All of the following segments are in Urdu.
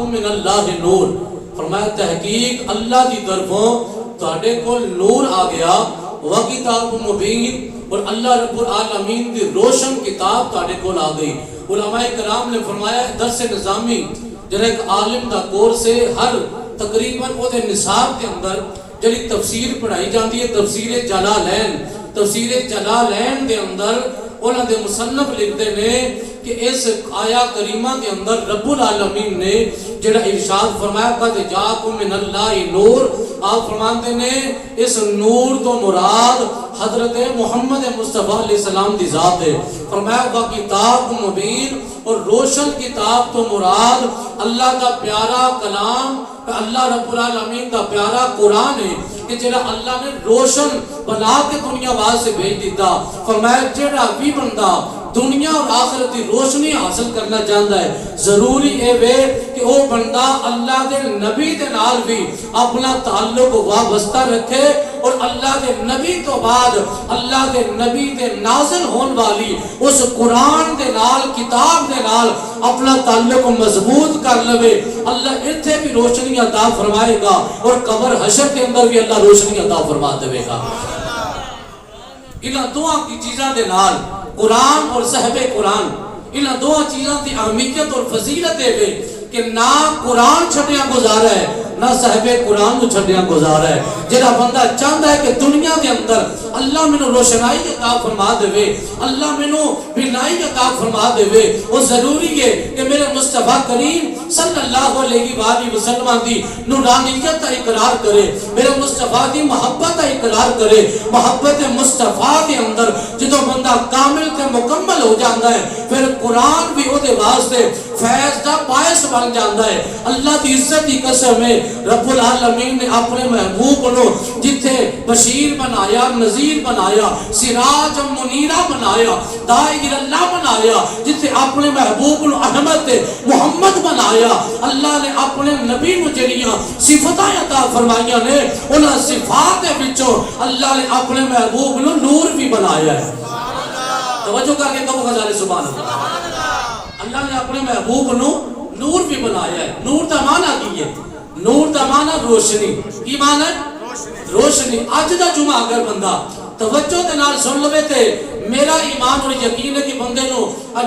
من اللہ نور، فرمایا تحقیق اللہ کی طرفوں تہاڈے کول نور آ گیا، وکتاب مبین، اور اللہ رب العالمین کی روشن کتاب تہاڈے کول آ گئی۔ علماء کرام نے فرمایا درس نظامی جڑا ایک عالم دا کورس ہے، ہر تقریباً وہ دے نصاب کے اندر جڑی تفسیر پڑھائی جاتی ہے، تفسیر جلالین، تفسیر جلالین دے اندر انہاں دے مصنف لکھتے ہیں کہ اس آیا کریمہ کے اندر رب العالمین نے جڑا ارشاد فرمایا قد جاءکم من اللہ نور، آپ فرماتے ہیں اس نور تو مراد حضرت محمد مصطفیٰ علیہ السلام دی ذات ہے۔ فرمایا وہ کتاب مبین، اور روشن کتاب تو مراد اللہ کا پیارا کلام، اللہ رب العالمین کا پیارا قرآن ہے کہ جڑا اللہ نے روشن بنا کے دنیا واس سے بھیج دیتا۔ فرمایا جڑا بھی بندہ دنیا اور آخرت کی روشنی حاصل کرنا چاہتا ہے، ضروری ہے وے کہ وہ بندہ اللہ دے نبی دے نال بھی اپنا تعلق وابستہ رکھے، اور اللہ دے نبی تو بعد اللہ دے نبی دے نازل ہون والی اس قرآن دے نال، کتاب دے نال اپنا تعلق مضبوط کر لوے۔ اللہ اتھے بھی روشنی عطا فرمائے گا، اور قبر حشر کے اندر بھی اللہ روشنی عطا فرما دے گا۔ انہاں دعا کی چیزاں دے نال قرآن اور صحب قرآن، انہاں دو چیزاں کی اہمیت اور فضیلت ہے کہ نہ قرآن چھٹیاں گزارا ہے، نہ صحب قرآن کو چھٹیاں گزارا ہے۔ جڑا بندہ چاہتا ہے کہ دنیا کے اندر اللہ میں روشنائی عطا فرما دے، اللہ میں بینائی عطا فرما دے، وہ ضروری ہے کہ میرے مصطفیٰ کریم صلی اللہ علیہ وآلہ وسلم دی نورانیت کا اقرار کرے، میرے مصطفیٰ دی محبت کا اقرار کرے۔ محبت مصطفیٰ کے اندر جدو بندہ کامل تے مکمل ہو جاتا ہے، پھر قرآن بھی وہ دے واسطے فیض دا باعث بن جاتا ہے۔ اللہ دی عزت کی قسم ہے، رب العالمین نے اپنے محبوب کو جتھے بشیر بنایا، نذیر بنایا، سراج منیرہ بنایا، داعی اللہ بنایا، جتھے اپنے محبوب کو احمد محمد بنایا، اللہ نے اپنے نبی کو جڑیاں صفتاں عطا فرمائیاں نے، انہاں صفات دے وچوں اللہ نے اپنے محبوب کو نور بھی بنایا ہے۔ توجہ کر کے کہو غزال سبحان اللہ۔ اللہ نے اپنے محبوب کو نور بھی بنایا ہے۔ نور دا معنی کی ہے؟ نور دا معنی روشنی۔ کی معنی ہے؟ روشنی۔ اج دا جمعہ اگر بندہ توجہ دے نال سن لوے تے میرا ایمان اور یقین ہے کہ بندے نو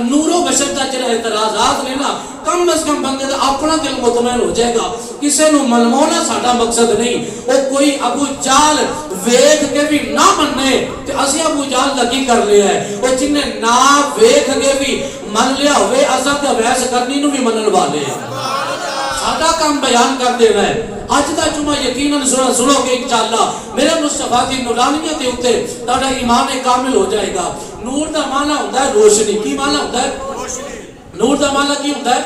نور و بشر دا جڑا اعتراضات نے نا، کم از کم بندے دا اپنا دل مطمئن ہو جائے گا۔ کسے نو منوانا ساڈا مقصد نہیں۔ او کوئی ابو جال ویکھ کے بھی نہ مننے تے اسی ابو جال دا کی کر لیا ہے، او جن نے نہ ویکھ کے بھی من لیا ہوئے اساں تے بحث کرنی نو بھی منن والے ہیں۔ ساڈا کام بیان کر دینا ہے۔ اج دا جمعہ یقیناً سنو گے انشاءاللہ میرے مصطفیٰ دی نورانیت دے اوتے تہاڈا ایمان کامل ہو جائے گا۔ نور دا معنی ہوندا ہے روشنی۔ کی معنی ہوندا ہے؟ نور دا معنی کی ہوندا ہے؟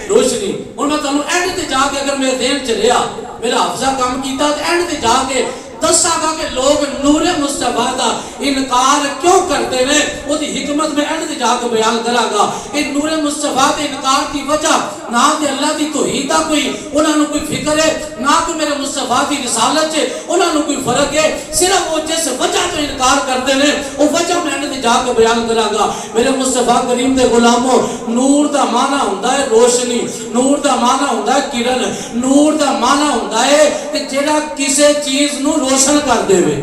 روشنی۔ اور میں تانوں اینڈ تے جا کے اگر میرے ذہن چ رہیا، میرا حافظہ کام کیتا تے اینڈ تے جا کے دسا گا کہ لوگ نور مصطفیٰ دا انکار کیوں کرتے ہیں، وہ دی حکمت میں اینڈ تے جا کے بیان کرا گا۔ کہ نور مصطفیٰ دے انکار دی وجہ نہ تے اللہ دی توحید دا کوئی انہاں نوں کوئی فکر ہے، نہ کوئی میرے مصطفیٰ دی رسالت سے انہاں نوں کوئی فرق ہے، صرف وہ جس وجہ تو انکار کرتے ہیں وہ وجہ میں اینڈ تے جا کے بیان کرا گا۔ میرے مصطفیٰ کریم دے غلاموں، نور دا معنی ہوندا ہے روشنی، نور دا معنی ہوندا ہے کرن، نور دا معنی ہوندا ہے کہ جڑا کسے چیز نو روشن کر دے وے،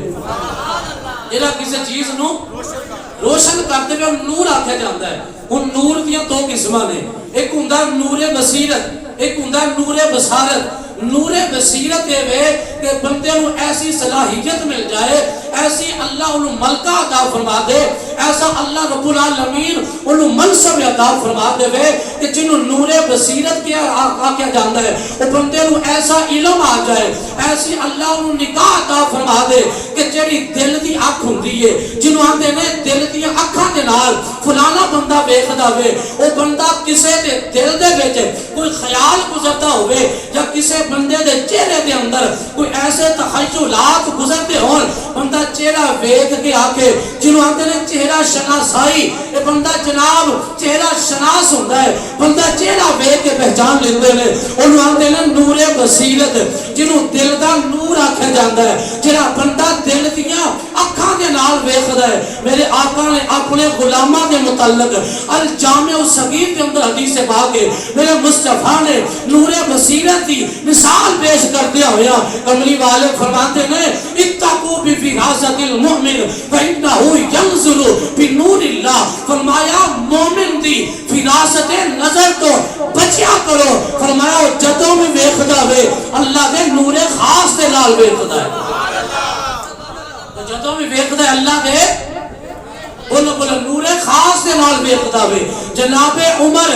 جڑا کسی چیز نو روشن کر دے وے نور آکھیا جاندا ہے۔ ان نور دیاں دو قسماں نے، ایک ہوندا نور بصیرت، ایک ہوندا نور بصارت۔ نور بصیرت یہ وے کہ بندے نو ایسی صلاحیت مل جائے، ایسی اللہ انہوں ملکہ عطا فرما دے، ایسا اللہ رب العالمین انہوں منصب عطا فرما دے وے کہ جنہوں نور بصیرت کیا آکھیا جاندا ہے، وہ بندے نو ایسا علم آ جائے، ایسی اللہ انہوں نگاہ عطا فرما دے کہ جیڑی دل دی آنکھ ہوندی ہے، جنہوں آندے نے دل دی آنکھاں دے نال فلانا بندہ ویکھدا وے، وہ بندہ کسے دے دل دے وچ کوئی خیال گزرتا ہوئے یا کسے بندے دے چہرے دے اندر کوئی ایسے تخیلات گزرتے ہون، بندہ چہرہ ویکھ کے آکے جنہوں آتے نے چہرہ شناسائی، یہ بندہ جناب چہرہ شناس ہوتا ہے، بندہ چہرہ ویکھ کے پہچان لیندے نے، انہوں آتے نے نور بصیرت، جنہوں دل دا نور آکھا جاندہ ہے، جنہاں بندہ دل دیاں اکھاں دے نال ویکھدا ہے. میرے آقا نے اپنے غلاماں دے متعلق الجامع الصغیر کے اندر حدیث پاک ہے میرے مصطفیٰ نے نور بصیرت دی مثال پیش کردیا ہویا کملی والے فرماتے ہیں اتقوا بفراست المؤمن فإنه ينظر بنور اللہ. فرمایا مومن دی فراست نظر تو بچیا کرو. فرمایا جدوں میں ویکھدا وے اللہ دے نور خاص دے نال ویکھدا ہے. جدوں میں ویکھدا ہے اللہ دے بولو بولو نور خاص دے نال ویکھدا وے. جناب عمر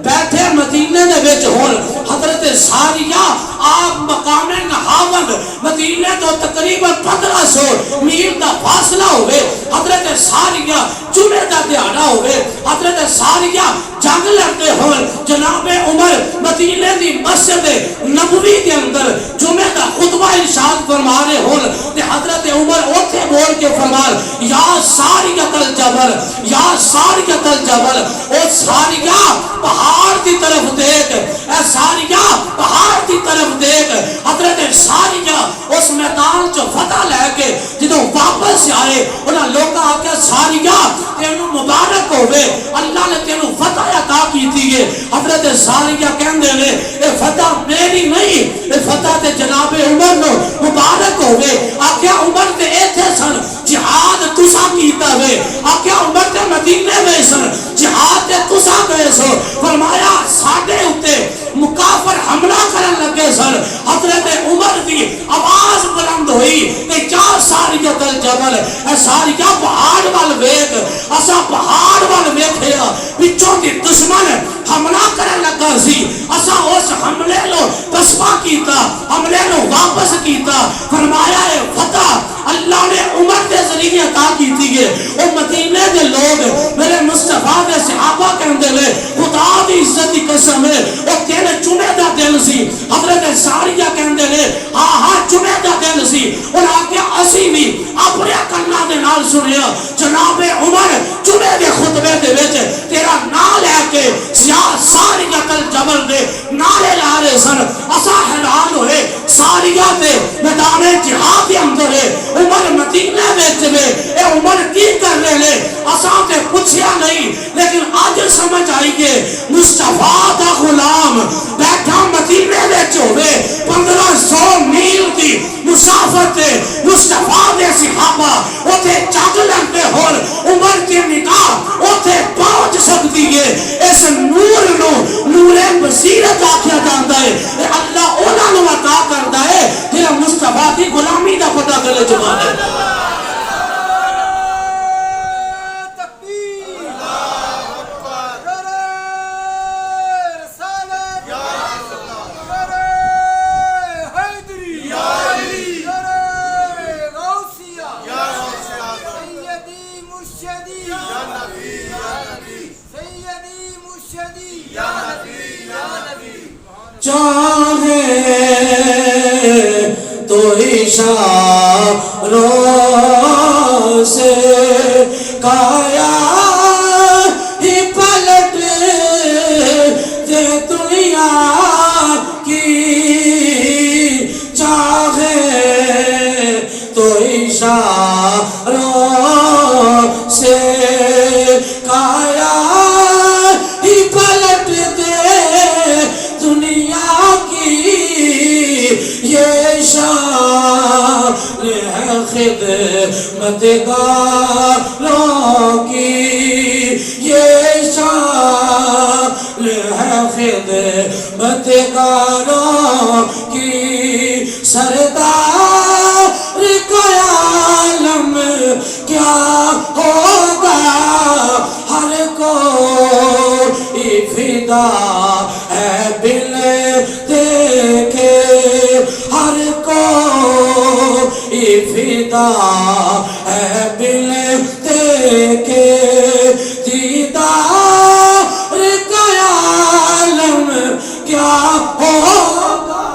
بیٹھے مدینے دے وچ ہون حضرت ساریہ آپ مقام نہاون مدینے تو تقریباً 1500 میل دا فاصلہ ہوئے. حضرت ساریہ جمعہ دا دیہڑا ہوئے. حضرت ساریہ جنگ لڑتے ہون جناب عمر مدینے دی مسجد نبوی کے اندر جمعہ دا خطبہ ارشاد فرما رہے ہون تے حضرت عمر اوتھے بول کے فرمان یا ساریہ الجبل یا ساریہ الجبل. او ساریہ پہاڑ دی طرف دیکھ اے ساریہ پہاڑ دی طرف دیکھ. حضرت ساریہ اس میدان چ فتح لے کے جدوں واپس آئے انہاں لوکاں آکھیا ساریہ تینوں مبارک ہوے اللہ نے تینوں فتح عطا کیتی ہے. حضرت ساریہ کہندے نے اے فتح میری نہیں اے فتح تے جناب عمر نو مبارک ہوے. آکھیا عمر تے ایتھے سن جہاد تساں کیتا وے. آکھیا عمر تے مدینے میں سن جہاد تے تساں گئے سو. فرمایا ساڈے اوتے مکافر حملہ کرن لگے سن. حضرت عمر دی آواز بلند ہوئی تے جا ساریہ الجبل اے ساریہ پہاڑ وال ویکھ. اساں پہاڑ وال ویکھیا پچھوں دی دشمن حملہ کرن لگا سی. اساں اس حملے نو پسپا کیتا حملے نو واپس کیتا. فرمایا اے فتح اللہ نے عمر دے ذریعے عطا کیتی ہے. او مدینے دے لوگ میرے مصطفیٰ دے صحابہ کہندے نے خدا دی عزت دی قسم ہے او تیرے جمعہ دا دن سی. حضرت ساریہ کہندے نے ہاں جمعہ دا دن سی. اور آگے اسی بھی اپنے کنا دے نال سنیا جناب عمر جمعہ دے خطبے دے وچ تیرا نام لے کے ساریہ الجبل دے نعرے لا رہے سن. اسا حیران ہوئے ساریہ دے میدان جہاد دے اندر ہے عمر مدینے وچ وے اے عمر کی کر رہے نے. اساں تے پوچھیا نہیں لیکن آج سمجھ آئی کہ مصطفیٰ دا غلام بیٹھا مدینے وچ ہوئے 1500 میل دی مسافت تے مصطفیٰ دے صحابہ اوتھے جنگ لڑتے ہون عمر کی نگاہ اوتھے پہنچ سکتی ہے. اس نور نو نور بصیرت آکھیا جاندا ہے. اللہ انہاں نو عطا کردا ہے جڑا مصطفیٰ دی غلامی دا پتہ گلے چ مانے. چاہے تو اشاروں سے کایا ہی پلٹ دے دنیا کی. چاہے تو اشاروں سے کایا ہی پلٹ دے دنیا کی. یہ شان ہے خدمت گاروں کی. یہ شان ہے خدمت گاروں کی. سردار کا عالم کیا ہوگا ہر کوئی فدا ہے بل دیکھے. ہر کوئی فدا ہے بل دیکھے. دیدار کا عالم کیا ہوگا.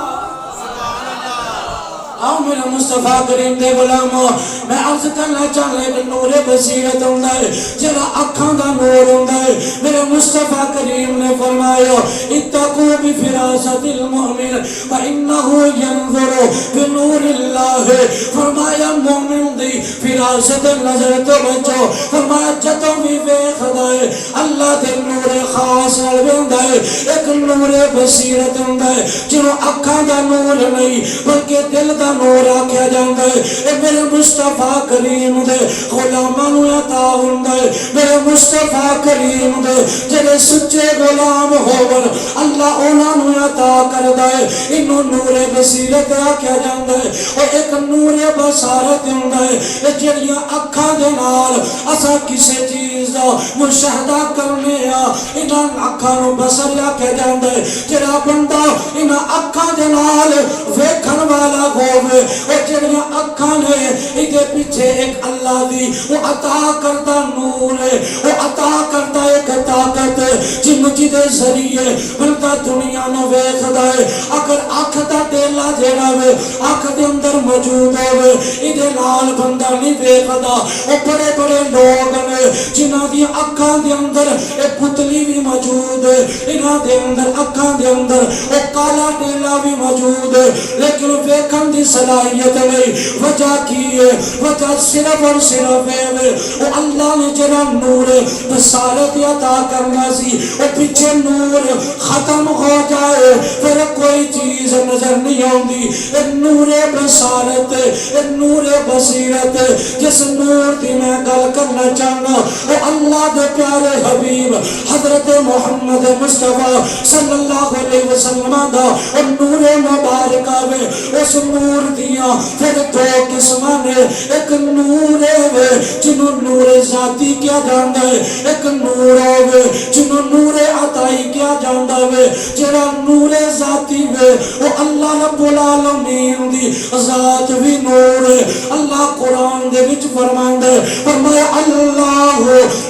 آؤ میرا مصطفیٰ کریم دے غلامو میں عرض کرنا چاہنے کہ نور بصیرت ہوندہ ہے جرا اکھاں دا نور ہوندہ ہے. میرے مصطفیٰ کریم نے فرمایا اتقوا بفراست المؤمن فإنه ينظر بنور اللہ ہے فرمایا مومن دی فراست نظر تو بچو فرمایا جدوں بھی ویکھدا ہے اللہ دے نور خاص نال ویندا ہے ایک نور بصیرت ہوندا ہے جنوں اکھاں دا نور نہیں بلکہ دل دا نور آکھیا جاندا ہے اے میرے مصطفیٰ کریم دے غلاماں نوں عطا ہوندا ہے میرے مصطفیٰ کریم دے جڑے سچے غلام ہون اللہ انہاں نوں عطا کردا ہے اینوں نور بصیرت آکھیا جاندا ہے اور ایک نور بصارت ہوندا ہے اے جڑیاں اکھاں دے نال اساں کسے چیز دا مشاہدہ کرنے آ انہاں اکھاں نوں بصر آکھیا جاندا ہے جڑا بندہ انہاں اکھاں دے نال ویکھن والا ہووے او جڑیاں اکھاں نے ایدے پیچھے ایک اللہ دی وہ عطا کردا نور ہے وہ عطا کردا ایک طاقت جن دے ذریعے بندہ دنیا نو ویکھدا ہے اگر اکھ دا ڈیلا جڑا وے اکھ دے اندر موجود ہوے ایدے نال بندہ نہیں ویکھدا او بڑے بڑے لوگ نے جنہاں دی اکھاں دے اندر اے پتلی بھی موجود ہے انہاں دے اندر اکھاں دے اندر او کالا ڈیلا بھی موجود ہے لیکن ویکھن دی صلاحیت نہیں وجہ کی ہے وجہ صرف اور صرف ہے وہ اللہ نے جڑا نور بصارت عطا کرنا سی وہ پیچھے نور ختم ہو جائے پھر کوئی چیز نظر نہیں آندی اے نور بصارت اے نور بصیرت جس نور دی میں گل کرنا چاہنا وہ اللہ دے پیارے حبیب حضرت محمد مصطفیٰ صلی اللہ علیہ وسلم دا اور نور مبارکہ میں اس نور دیا پھر دو قسمہ نے ایک نور ہے جنہوں نور ذاتی کیا جاندہ ہے ایک نور ہے جنہوں نور عطائی کیا جاندہ ہے جنہا نور ذاتی ہے وہ اللہ رب العالمین دی ذات بھی نور ہے اللہ قرآن دے وچ فرماندہ ہے فرمایا اللہ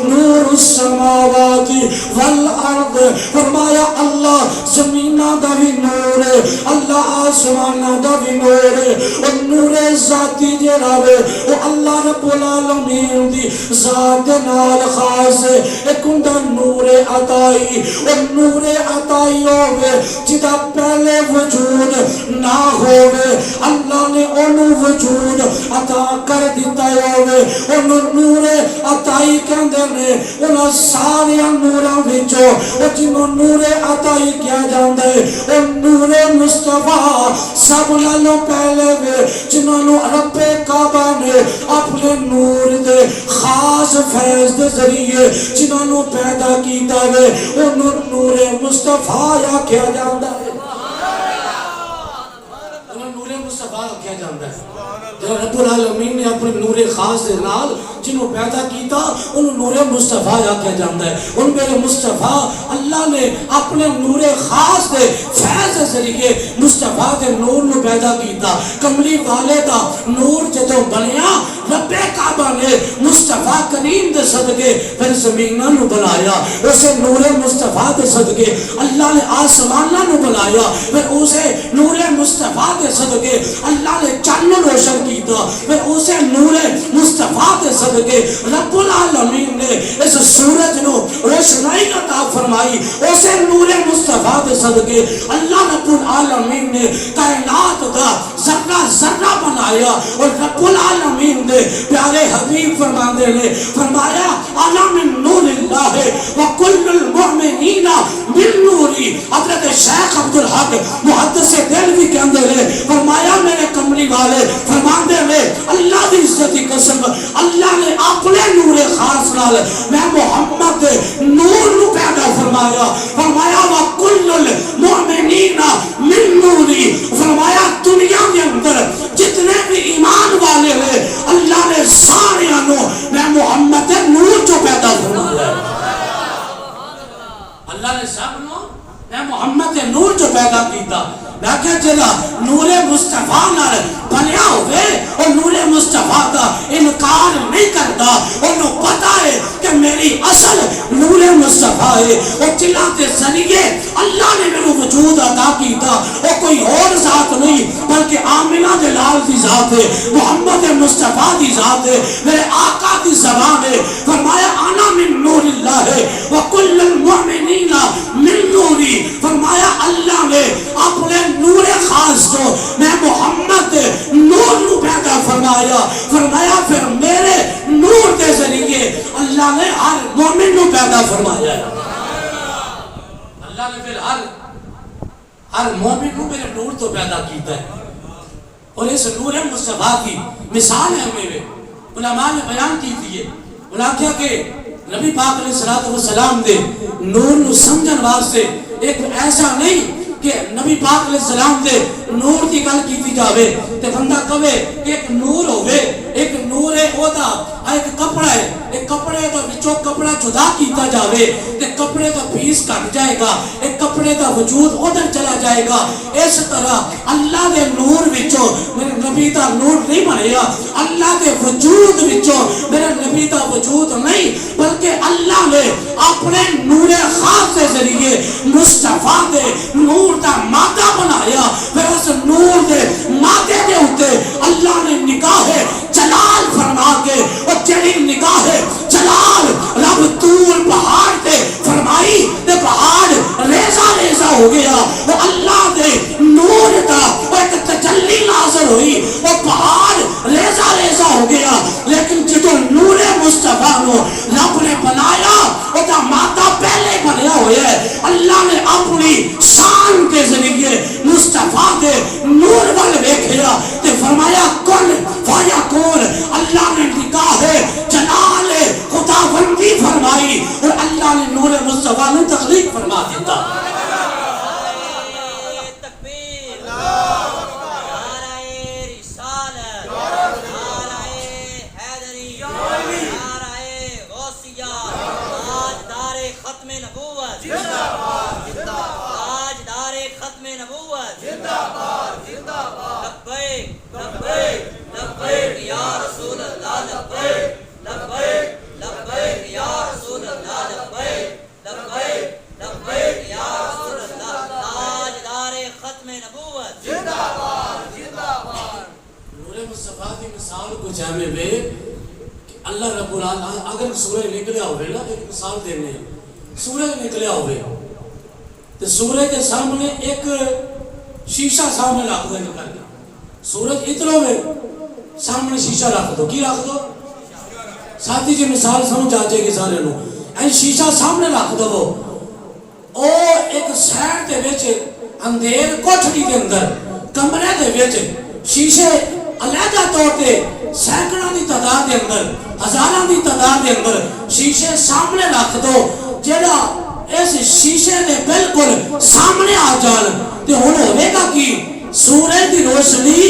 نور السماوات والارض فرمایا اللہ زمینہ دا بھی نور ہے اللہ آسمانہ دا بھی نور ہے اور نور ذاتی جڑا وے وہ اللہ رب العالمین دی ذات نال خاص ہے ایک ہوندا نور عطائی اور نور عطائی ہوے جدا پہلے وجود نہ ہوے اللہ نے اونوں وجود عطا کر دتا ہوے اونوں نور عطائی کہندے نے انہاں سارے نوراں وچوں او جنوں نور عطائی کیا جاندا ہے او نور مصطفیٰ سب نالوں پہلے وے جنہوں نے رب کعبہ نے اپنے نور دے خاص فیض دے ذریعے جنہوں نے پیدا کیتا ہے انہوں نور مصطفیٰ یا کیا جاندہ ہے انہوں نور مصطفیٰ کیا جاندہ ہے جب رب العالمین نے اپنے نور خاص دے نال جنہوں پیدا کیتا انہوں نور مصطفیٰ یا کیا جاندہ ہے ان میرے مصطفیٰ اللہ نے اپنے نور خاص دے فیض ذریعے مصطفیٰ دے نور نو پیدا کیتا کملی والے دا نور جدوں بنیا رب کعبہ نے مصطفیٰ کریم دے صدقے پھر زمینہ نو بنایا اسے نور مصطفیٰ دے صدقے اللہ نے آسمانہ نو بنایا پھر اسے نور مصطفیٰ دے صدقے اللہ نے چاند روشن کیتا پھر اسے نور مصطفیٰ دے صدقے رب العالمین نے اس سورج نو روشنائی عطا فرمائی اسے نور مصطفیٰ دے صدقے اللہ رب العالمین نے کائنات دا ذرہ ذرہ بنایا اور رب العالمین نے پیارے حبیب فرماندے نے فرمایا انا من نور اللہ وکل المؤمنین من نوری حضرت شیخ عبدالحق محدث دہلوی کے اندر ہے فرمایا میرے کملی والے فرماندے نے اللہ دی عزت قسم اللہ نے اپنے نور خاص نال میں محمد نور نو پیدا فرمایا فرمایا وکل المؤمنین من نوری فرمایا دنیا کے اندر جتنے بھی ایمان والے ہیں اللہ نے سارے انہوں میں محمد نور جو پیدا فرمایا اللہ نے سب نو میں محمد نور جو پیدا کیتا میں کہا چلا نور مصطفیٰ نال بنیا ہوئے اور نور مصطفیٰ کا انکار نہیں کرتا انہوں پتا ہے کہ میری اصل نور مصطفیٰ ہے اور چلا کے ذریعے اللہ نے میرے وجود عطا کیتا اور کوئی اور ذات نہیں بلکہ آمنہ جلال دی ذات ہے محمد مصطفیٰ دی ذات ہے میرے آقا دی زبان ہے فرمایا انا من نور اللہ ہے وکل المؤمنین من نوری فرمایا اللہ نے اپنے نور خاص کو میں محمد نور نو نور تو پیدا کیتا ہے اور اس نور مصطفیٰ کی مثال ہے ہمیں علماء نے بیان کی تھی انہاں کیا کہ نبی پاک علیہ الصلوۃ والسلام دے نور نو سمجھن واسطے ایک ایسا نہیں کہ نبی پاک علیہ السلام دے نور کی گل کیتی جاوے تے بندہ کہے کہ ایک نور ہوے ایک نور ہے او دا ایک کپڑا ہے ایک کپڑے دا وچوں کپڑا جدا کیتا جاوے تے کپڑے دا پیس کٹ جائے گا ایک کپڑے دا وجود ادھر چلا جائے گا اس طرح اللہ دے نور وچوں میرے نبی دا نور نہیں بنیا اللہ دے وجود وچوں میرے نبی دا وجود نہیں بلکہ اللہ نے اپنے نور خاص کے ذریعے مصطفیٰ دے نور دا مادہ بنایا پھر اس نور دے مادے دے ہوتے اللہ نے نگاہ جلال فرما کے اور جڑی نگاہ جلال رب طور پہاڑ تے فرمائی تے پہاڑ ریزہ ریزہ ہو گیا وہ اللہ دے نور دا ایک تجلی نازل ہوئی وہ پہاڑ ریزہ ریزہ ہو گیا لیکن جدو نور مصطفیٰ نو رب نے بنایا وہ دا مادہ پہلے بنیا ہویا ہے اللہ نے اپنی شان کے ذریعے مصطفیٰ دے نور وال ویکھیا تے فرمایا کن فیکون اللہ نے نگاہ جلال خداوندی فرمائی اور اللہ نے نور مصطفیٰ نے تخلیق فرما دیتا جامع بے اللہ رب العالمین اگر سورج نکلیا ہوئے نا ایک مثال دینے ہیں سورج نکلیا ہوئے تو سورج کے سامنے ایک شیشہ سامنے رکھ دے نکلنا سورج اترو میں سامنے شیشہ رکھ دو کی رکھ دو ساتھی جی مثال سمجھ آجے گی سارے لوگ این شیشہ سامنے رکھ دو او ایک سیڈ دے بیچے اندھیر کوٹھڑی کے اندر کمرے دے بیچے شیشے علیحدہ طور پہ سینکڑوں دی تعداد دے اندر ہزاروں دی تعداد دے اندر شیشے سامنے رکھ دو جڑا اس شیشے دے بالکل سامنے آ جان تے ہن ہوے گا کہ سورج دی روشنی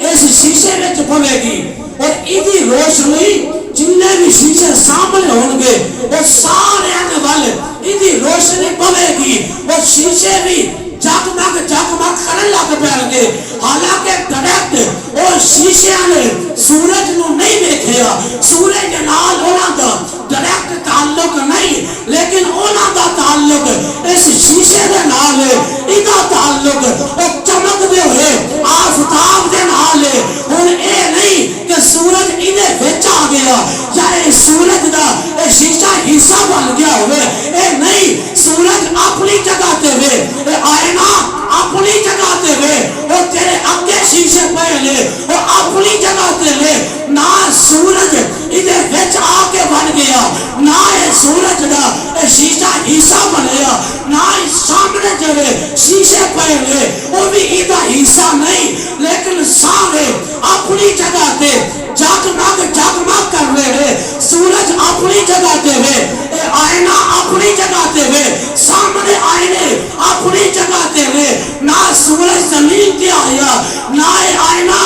اس شیشے وچ پوے گی اور ایدی روشنی جننے بھی شیشے سامنے ہون گے وہ سارے آنے والے ایدی روشنی پوے گی اور شیشے بھی جاگمگ کرن لگ پہن گے حالانکہ ڈائریکٹ اور شیشے نے سورج نو نہیں دیکھیا سورج نال ہونا دا ڈائریکٹ تعلق نہیں لیکن ہونا دا تعلق اس شیشے دے نال ہے ایدہ تعلق اور چمک دے ہوئے آفتاب دے نال ہے اور اے نہیں کہ سورج ایدے وچ آ گیا یا اے سورج دا اے شیشہ حصہ بن گیا ہوئے اے نہیں سورج اپنی جگہ تے ہوئے اے آئینہ اپنی جگہ تے ہوئے اور تیرے اگے شیشے پہلے اور اپنی جگہ تے لے نہ سورج ایدے وچ آ کے بن گیا نہ اے سورج دا اے شیشہ حصہ بنیا نہ سامنے جڑے شیشے پہلے وہ بھی ایدہ حصہ نہیں لیکن سارے اپنی جگہ تے جاگمگ کر رہے سورج اپنی جگہ تے ہوئے اے آئینہ اپنی جگہ تے ہوئے سامنے آئینے اپنی جگہ تے ہوئے نہ سورج زمین تے آیا نہ اے آئینہ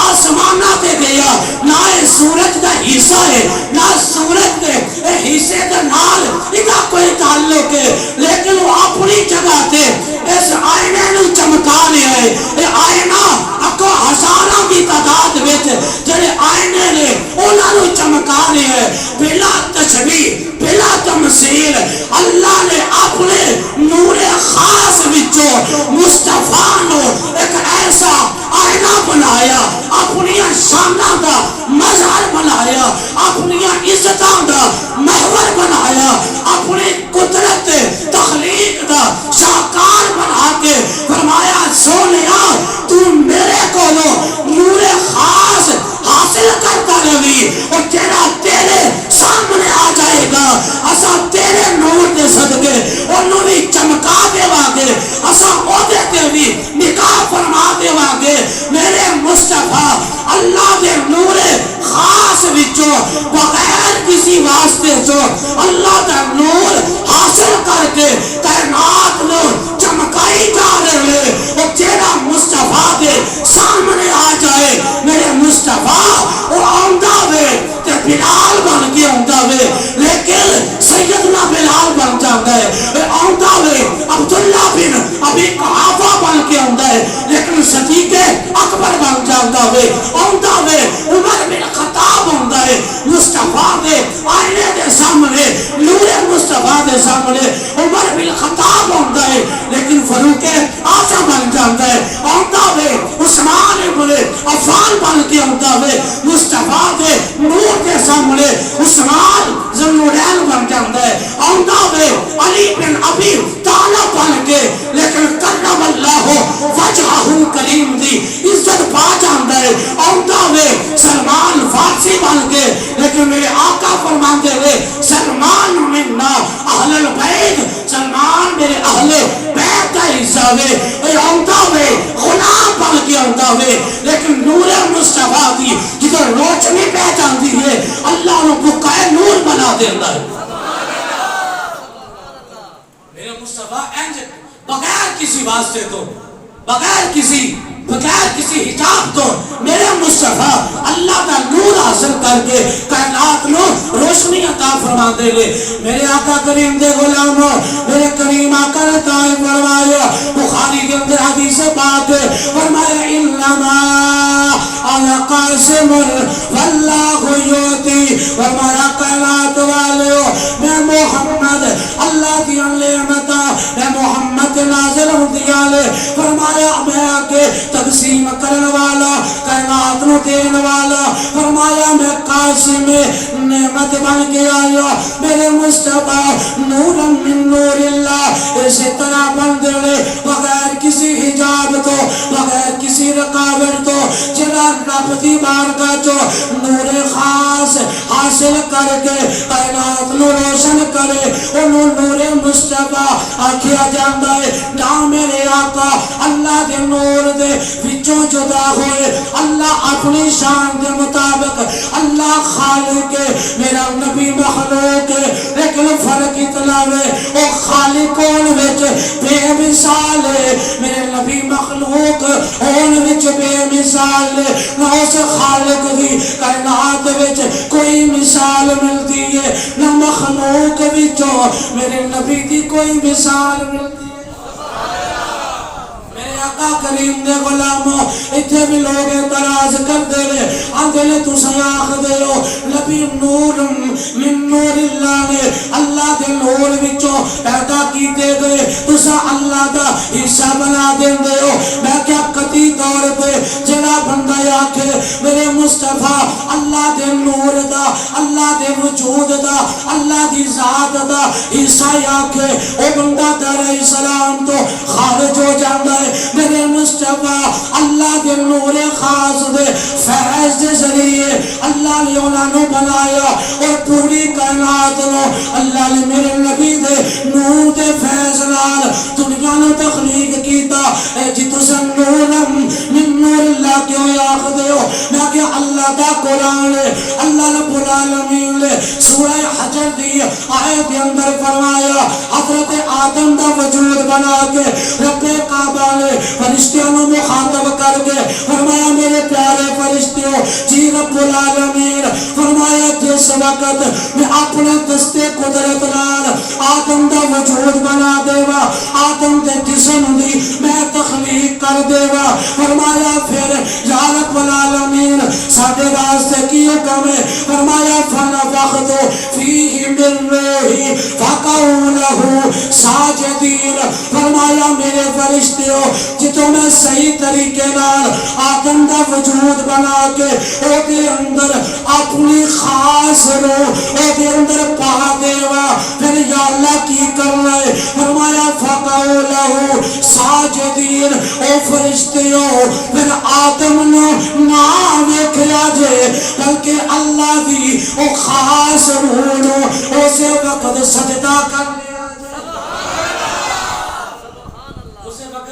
آسمانہ تے گیا نہ اے سورج دا حصہ ہے نہ سورج دے اے حصے دا نال ادھا کوئی تعلق ہے لیکن وہ اپنی جگہ تے اس آئینے نو چمکا لے آئے اے آئینہ اکو ہزاروں کی تعداد ویچ جڑے آئینے نے انہوں نے چمکا لے آئے بلا تشبیح بلا تمثیل اللہ نے اپنے نور خاص وچوں مصطفیٰ نو ایک ایسا آئینہ بنایا اپنی شانہ دا مظہر بنایا اپنی عزتاں دا محور بنایا اپنی قدرت تخلیق دا شاکار بنا کے فرمایا سونیا تو میرے کولو نور خاص حاصل کرتا رہی اور تیرا تیرے فرماندے نے سلمان منا اہل البیت، سلمان میرے اہل بیت کا حصہ وے، اے آندا وے غلام بن کے آندا وے، لیکن نور مصطفیٰ دی جدو روشنی پہ جاندی ہے اللہ نو بکائے نور بنا دیندا ہے۔ میرے مصطفیٰ انج بغیر کسی واسطے تو بغیر کسی حجاب تو میرے مصطفیٰ اللہ کا نور حاصل کر کے کائنات نو روشنی عطا فرما دے لے۔ میرے آقا کریم دے غلاموں، میرے کریم آقا نے تعریف فرمایا، بخاری کے اندر حدیث پاک فرمایا انما انا قاسم واللہ یؤتی، فرمایا کائنات والو میں محمد اللہ دی نعمت میں محمد نازل ہوندیاں لے، فرمایا میں آگے تقسیم کرن والا کائنات نو دین والا، فرمایا میں قاسم نعمت بن کے آیا، میرے مصطفیٰ نور من نور اللہ، اسی طرح بندے لے بغیر کسی حجاب تو بغیر کسی رکاوٹ تو جنا رب دی بارگاہ چو نور خاص حاصل کر کے کائنات نو روشن کرے، انہوں نور مصطفیٰ آکھیا جاندہ ہے۔ نہ میرے آقا اللہ دے نور دے وچوں جدا ہوئے، اللہ اپنی شان دے مطابق اللہ خالق ہے، میرا نبی مخلوق ہے، لیکن فرق اتنا ہے او خالقون وچ بے مثال ہے، میرے نبی مخلوق اون وچ بے مثال ہے، نہ اس خالق دی کائنات وچ کوئی مثال ملتی ہے، نہ مخلوق وچوں میرے نبی دی کوئی مثال ملتی ہے۔ آقا کریم دے غلاموں اتھے بھی لوگ اعتراض کر دے لے، آندے لے تو سیاخ دے ہو نبی نور من نور اللہ نے اللہ دے نور وچوں پیدا کی دے گئے، تو سا اللہ دا حصہ بنا دے دے ہو۔ میں کیا قطعی طور پہ جڑا بندہ آکھے میرے مصطفیٰ اللہ دے نور دا اللہ دے وجود دا اللہ دی ذات دا حصہ آکھے، او بندہ در اسلام تو خارج ہو جاندہ ہے۔ میرے مصطفیٰ اللہ دے نور خاص دے فیض دے ذریعے اللہ نے انہوں نے بنایا، اور پوری کائنات نو اللہ نے میرے نبی دے نور دے فیض نال دنیا نو تخلیق کیتا۔ اے جی تسا نورم من نور اللہ کیوں آخ دے ہو؟ میں کہ اللہ دا قرآن ہے، اللہ رب العالمین نے سورہ حجر دی آیت کے اندر فرمایا حضرت آدم دا وجود بنا کے رب کعبہ نے فرشتیوں نے مخاطب کر کے فرمایا میرے پیارے فرشتیوں جی رب العالمین، فرمایا جس وقت میں اپنے دستے قدرت نال آدم دا وجود بنا دے گا، آدم دے جسم دی میں تخلیق کر دے گا، فرمایا پھر یا رب العالمین ساڑھے واسطے کی حکم ہے، فرمایا فَنَفَخْتُ فِيهِ مِن رُوحِي فَقَعُوا لَهُ سَاجِدِينَ، فرمایا میرے فرشتیوں جتوں میں صحیح طریقے نال آدم دا وجود بنا کے او دے اندر اپنی خاص روح او دے اندر پا دے گا، پھر یا اللہ کی کرنا ہے، فرمایا فَقَعُوا لَهُ سَاجِدِينَ، او فرشتیوں پھر آدم نو نام کھلا جے بلکہ اللہ دی او خاص روح نو اسے وقت سجدہ کر لیا جائے، اسے وقت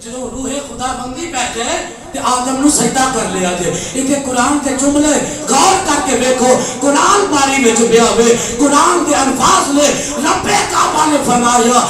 جدو روح خدا بندی بیٹھے تے آدم نو سجدہ کر لیا جائے۔ اتھے قرآن کے جملے غور کر کے دیکھو، قرآن باری میں جو بیا ہوئے قرآن کے الفاظ لے رب کعبہ نے فرمایا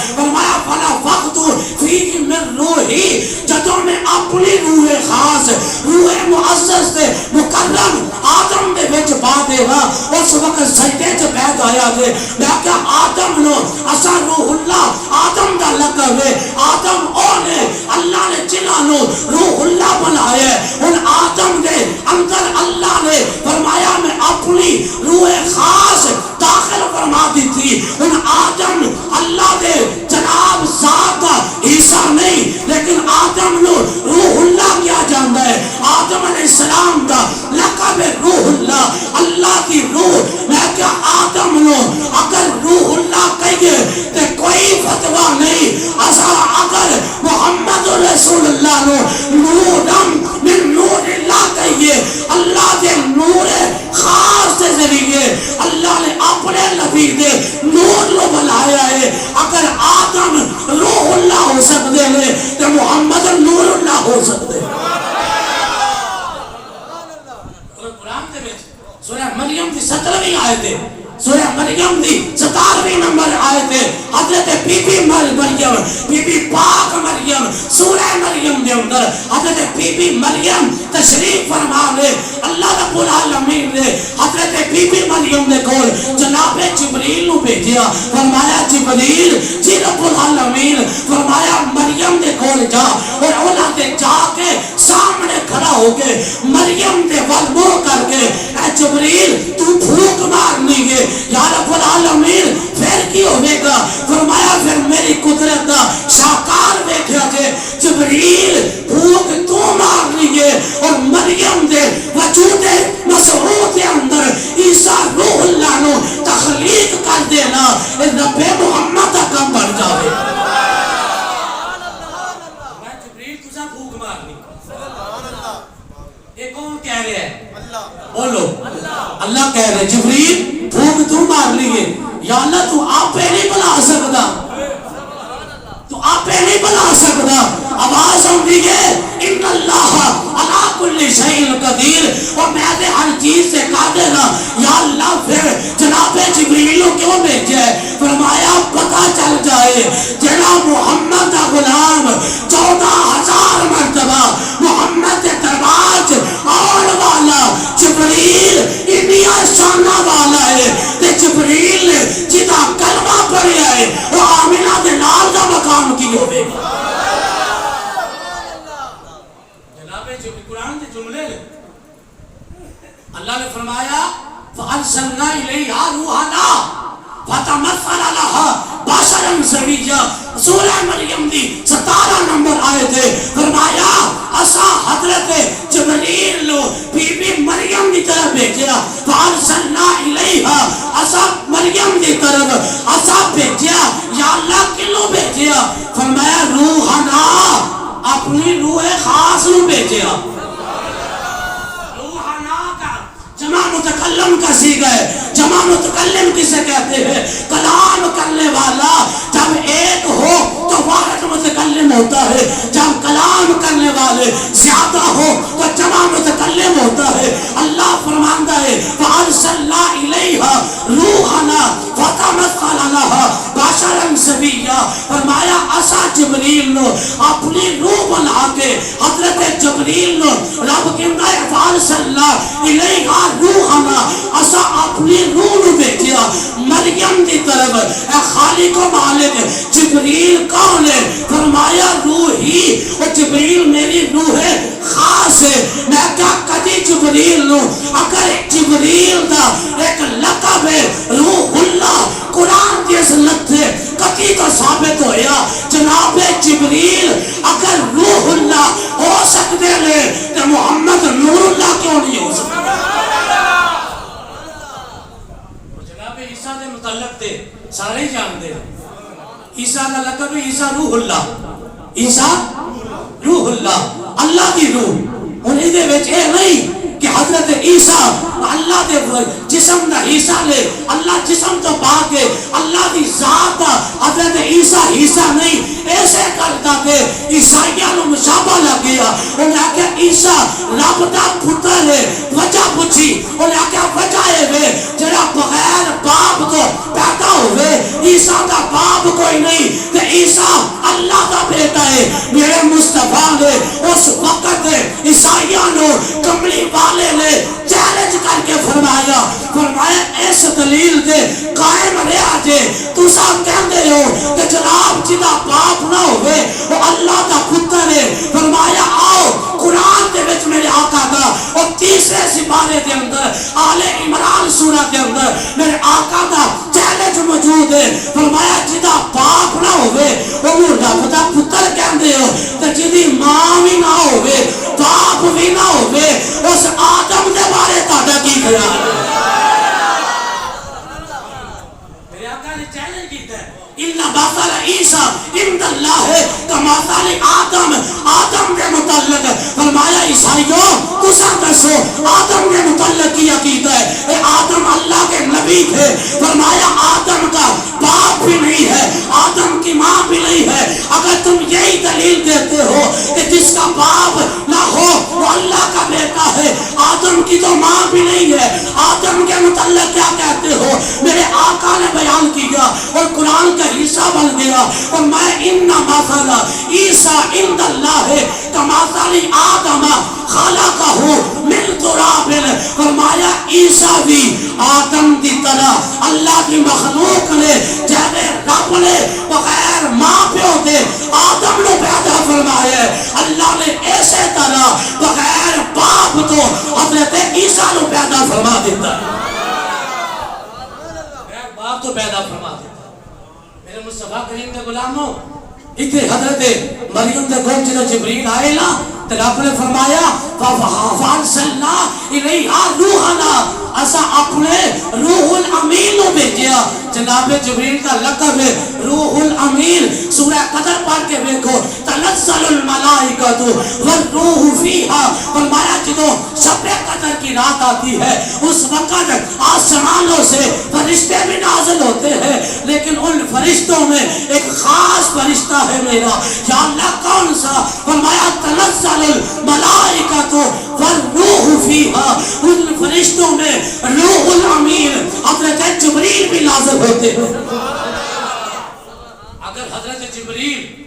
فَنَفَخْتُ فِيهِ مِن رُوحِي، جدوں میں اپنی روح خاص روح معزز سے مکرم آدم دے وچ پا دے گا، اس وقت سجدے چ بیٹھ آیا جے۔ میں کہا آدم نو اسا روح اللہ آدم دا لقب ہے، آدم او نے اللہ نے جنہاں نو روح اللہ بنایا ہے، ان آدم دے اندر اللہ نے فرمایا میں اپنی روح خاص داخل فرما دی تھی، ان آدم اللہ دے جناب ذات کا حصہ نہیں، لیکن آدم نو روح اللہ کیا جانتا ہے، آدم علیہ السلام کا لقب روح اللہ، اللہ کی روح۔ میں کیا آدم نو اگر روح اللہ کہیے تے کوئی فتوہ نہیں، اگر محمد رسول اللہ نو نورم من نور اللہ کہیے، اللہ دے نور خاص دے ذریعے مریم دے اندر حضرت بی بی مریم تشریف فرما لے. اللہ رب العالمین نے حضرت بی بی مریم دے کول جناب جبریل نو بھیجیا. فرمایا جبریل جی رب العالمین فرمایا مریم دے کول جا اور انہاں دے جا کے سامنے کھڑا ہو کے مریم دے ول منہ کر کے اے جبریل تو پھونک مارنی ہے. یا رب العالمین پھر کی ہوئے گا؟ فرمایا پھر میری قدرت دا شاکار دیکھا جے جبریل پھونک تو مارنی ہے اور مریم دے وجود مسعود دے اندر عیسیٰ روح اللہ نو تخلیق کر دینا رب محمد دا کم بڑھ جاوے. جبریل تجھا پھونک مارنی یہ کون کہہ رہے ہیں؟ بولو اللہ کہہ رہے جبریل پھونک تو مار لیے. یا اللہ تو آپ پہ نہیں بلا سکتا, تو آپ پہ نہیں بلا سکتا. آواز ہوں دیئے ان اللہ علا کل شیء قدیر, اور میں نے ہر چیز سے قادر ہوں. یا اللہ پھر جناب جبریل کیوں بھیجے؟ فرمایا پتہ چل جائے جناب محمد کا غلام 14,000 مرتبہ محمد کے دربار آن والا جبریل انیا شانہ والا ہے. تے جبریل جدا کلمہ پڑھیا ہے وہ آمینہ دے نال دا مقام کی ہوئے گا. جناب قرآن دے جملے اللہ نے فرمایا فَأَرْسَلْنَا إِلَيْهَا رُوحَنَا فَتَمَثَّلَ لَهَا بَشَرًا سَوِيًّا. سورہ مریم دی 17 نمبر آئے تھے. فرمایا اسا حضرت جبریل لو بی بی مریم دی طرف بھیجیا. فَأَرْسَلْنَا إِلَيْهَا اسا مریم دی طرف اسا بھیجیا. یا اللہ کلو بھیجیا؟ فرمایا روحنا اپنی روح خاص نو بھیجیا. جمع متکلم کا صیغہ ہے. جمع متکلم کسے کہتے ہیں؟ کلام کرنے والا جب ایک ہو تو واحد متکلم ہوتا ہے. جب کلام کرنے والے زیادہ ہو تو جمع متکلم ہوتا ہے. اللہ فرماندہ ہے فَأَرْسَلْنَا إِلَيْهَا رُوحَنَا فَتَمَثَّلَ لَهَا بَشَرًا سَوِيًّا. فرمایا اسا جبریل نو اپنی روح بنا کے حضرت جبریل نو رب کہندا ہے فَأَرْسَلْنَا إِلَيْهَا روحنا اسا اپنی روح نو بھیجیا مریم دی طرف. اے خالق و مالک جبریل کون ہے؟ فرمایا روح ہی. اور جبریل میری روح ہے خاص ہے. میں کیا کدی جبریل نو اگر جبریل دا ایک لقب ہے روح اللہ قرآن دی اصلت ہے کدی تو ثابت ہویا جناب جبریل اگر روح اللہ ہو سکتے ہیں تو محمد نور اللہ کیوں نہیں ہو سکتے؟ عیسیٰ دے متعلق تے سارے ہی جانتے ہیں. عیسیٰ کا لقب ہے عیسیٰ روح اللہ. عیسیٰ روح اللہ اللہ کی روح. اور ایدے ویچ اے نہیں کہ حضرت عیسیٰ اللہ دے جسم دا عیسیٰ لے اللہ جسم تو پاکے اللہ دی ذات دا حضرت عیسیٰ عیسیٰ نہیں ایسے کرتا کہ عیسائیہ نو مشابہ لگ گیا. انہیں آکیا عیسیٰ رب دا پتر ہے. وجہ پوچھی انہیں آکیا وجہ ہے جڑا بغیر باپ کو پیدا ہوئے. عیسیٰ دا باپ کوئی نہیں کہ عیسیٰ اللہ دا بیٹا ہے. میرے مصطفیٰ نے اس وقت عیسائیہ نو کملی والے نے چیلنج کر کے فرمایا اس دلیل دے قائم رہا جے تو سب کہندے ہو کہ جناب جدا باپ نہ ہوئے وہ اللہ دا پتر ہے. فرمایا آؤ قرآن دے وچ میرے آقا دا اور تیسرے سپارے دے اندر آل عمران سورہ دے اندر میرے آقا دا چیلنج موجود ہے. فرمایا جدا باپ نہ ہوئے وہ رب دا پتر کہندے ہو کہ جدی ماں بھی نہ ہوئے باپ بھی نہ ہوئے اس آدم دے بارے تاڑا کی خیال ہے؟ میرے آقا نے چیلنج کیتا ہے اِنَّ بَطَلَ عِیسَىٰ عِنْدَ اللَّهِ كَمَثَلِ آدم. آدم کے متعلق فرمایا عیسائیوں تسا دسو آدم کے متعلق کیا کیتا ہے؟ اے آدم اللہ کے نبی تھے. فرمایا آدم کا باپ بھی نہیں ہے آدم کی ماں بھی نہیں ہے. اگر تم یہی دلیل دیتے ہو کہ جس کا باپ نہ ہو وہ اللہ کا بیٹا ہے آدم کی تو ماں بھی نہیں ہے آدم کے متعلق کیا کہتے ہو؟ میرے آقا نے بیان کیا اور قرآن کا حصہ بن گیا. اور میں ان مثل عیسی عند اللہ کمثل آدم خلقہ من تراب، فرمایا عیسیٰ بھی آدم کی طرح اللہ کی مخلوق نے جب رب نے بغیر ماں پیو دے آدم نے پیدا فرمایا، اللہ نے ایسے طرح بغیر باپ تو حضرت عیسیٰ نے پیدا فرما دیتا ہے، بغیر باپ تو پیدا فرما دیتا ہے۔ میرے مصطفیٰ کریم کے غلاموں، اتنے حضرت مریم دے گھر جدو جبریل آئے نا تو رب نے فرمایا فارسلنا الیہا روحنا، اسا اپنے روح الامین کو بھیجیا۔ جناب جبریل کا لقب ہے روح الامین۔ سورہ قدر پڑھ کے دیکھو، تنزل الملائکۃ والروح فیہا، فرمایا جدو شب قدر کی رات آتی ہے اس وقت آسمانوں سے فرشتے بھی نازل ہوتے ہیں، لیکن ان فرشتوں میں ایک خاص فرشتہ ہے میرا، یا اللہ کون سا؟ فرمایا تنزل الملائکۃ والروح فیہا، ان فرشتوں میں روح الامین حضرت جبریل بھی نازل ہوتے ہیں۔ اگر حضرت جبریل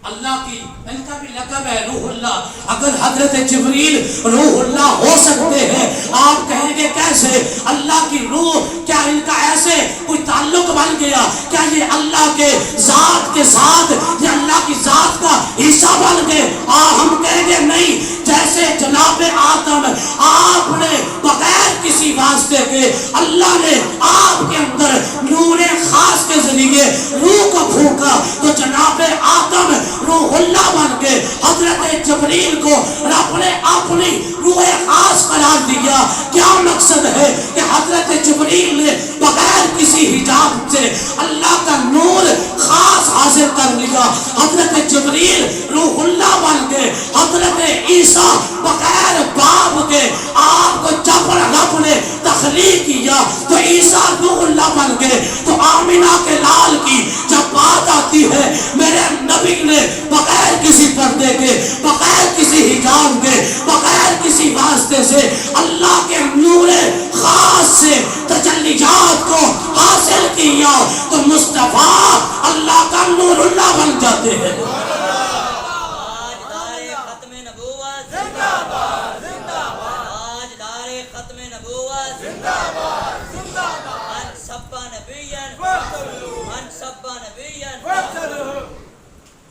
اللہ کی، ان کا بھی لقب ہے روح اللہ، اگر حضرت جبریل روح اللہ ہو سکتے ہیں، آپ کہیں گے کیسے؟ اللہ کی روح، کیا ان کا ایسے کوئی تعلق بن گیا؟ کیا یہ اللہ کے ذات کے ساتھ یا اللہ کی ذات کا حصہ بن گئے؟ ہم کہیں گے نہیں، جیسے جناب آدم آپ نے بغیر کسی واسطے کے اللہ نے آپ کے اندر نور خاص کے ذریعے روح کو پھونکا تو جناب آدم روح اللہ بن کے حضرت جبریل کو رب نے اپنی روح خاص قرار دیا۔ کیا مقصد ہے کہ حضرت جبریل نے بغیر کسی حجاب سے اللہ کا نور خاص حاصل کر لیا، حضرت جبریل روح اللہ بن کے حضرت عیسیٰ بغیر باپ کے آپ کو جب رب نے تخلیق کیا تو عیسیٰ روح اللہ بن گئے۔ تو آمینہ کے لال کی جب بات آتی ہے، میرے نبی نے بغیر کسی پردے کے، بغیر کسی حجاب کے، بغیر کسی واسطے سے اللہ کے نور خاص سے تجلیات کو حاصل کیا تو مصطفیٰ اللہ کا نور اللہ بن جاتے ہیں۔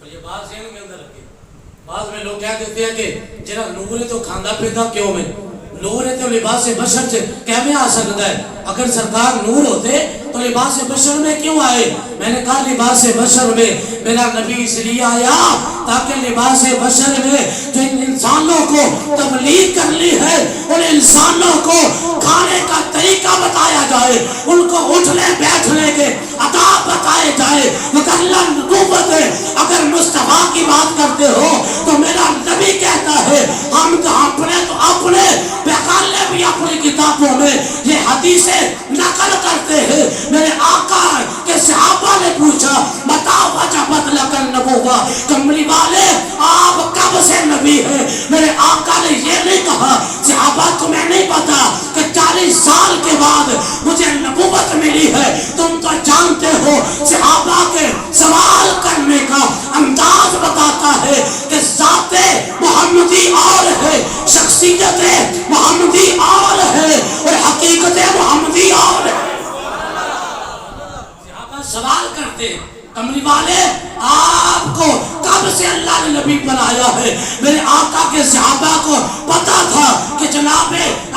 یہ بات ذہن کے اندر رکھیں، بعض میں لوگ کیا کہتے ہیں کہ جنہا نور تو کھاندہ پیدا کیوں میں، نور تو لباس بشر سے کیمیں آ سکتا ہے؟ اگر سرکار نور ہوتے تو لباس بشر میں کیوں آئے؟ میں نے کہا لباس بشر میں میرا نبی اس لیے آیا تاکہ لباس بشر میں جو ان انسانوں کو تبلیغ کرنی ہے، ان انسانوں کو کھانے کا طریقہ بتایا جائے، ان کو اٹھنے بیٹھنے کے آداب بتائے جائے، مکلم نبوت ہے۔ اگر مصطفیٰ کی بات کرتے ہو تو میرا نبی کہتا ہے ہم تو اپنے بیقالے بھی اپنی کتابوں میں یہ حدیثیں نقل کرتے ہیں۔ میرے آقا کے صحابہ نے پوچھا متا وجبت لک النبوہ، کملی والے آپ کب سے نبی ہیں؟ میرے آقا نے یہ نہیں کہا صحابہ تمہیں نہیں پتا کہ 40 سال کے بعد مجھے نبوت ملی ہے؟ تم تو جانتے ہو صحابہ کے سوال کرنے کا انداز بتاتا ہے کہ ذات محمدی اور ہے، شخصیت محمدی اور ہے، اور حقیقت محمدی اور ہے۔ صحابہ سوال کرتے کملی والے آپ کو کب سے اللہ نے نبی بنایا ہے؟ میرے آقا کے صحابہ کو پتا تھا کہ جناب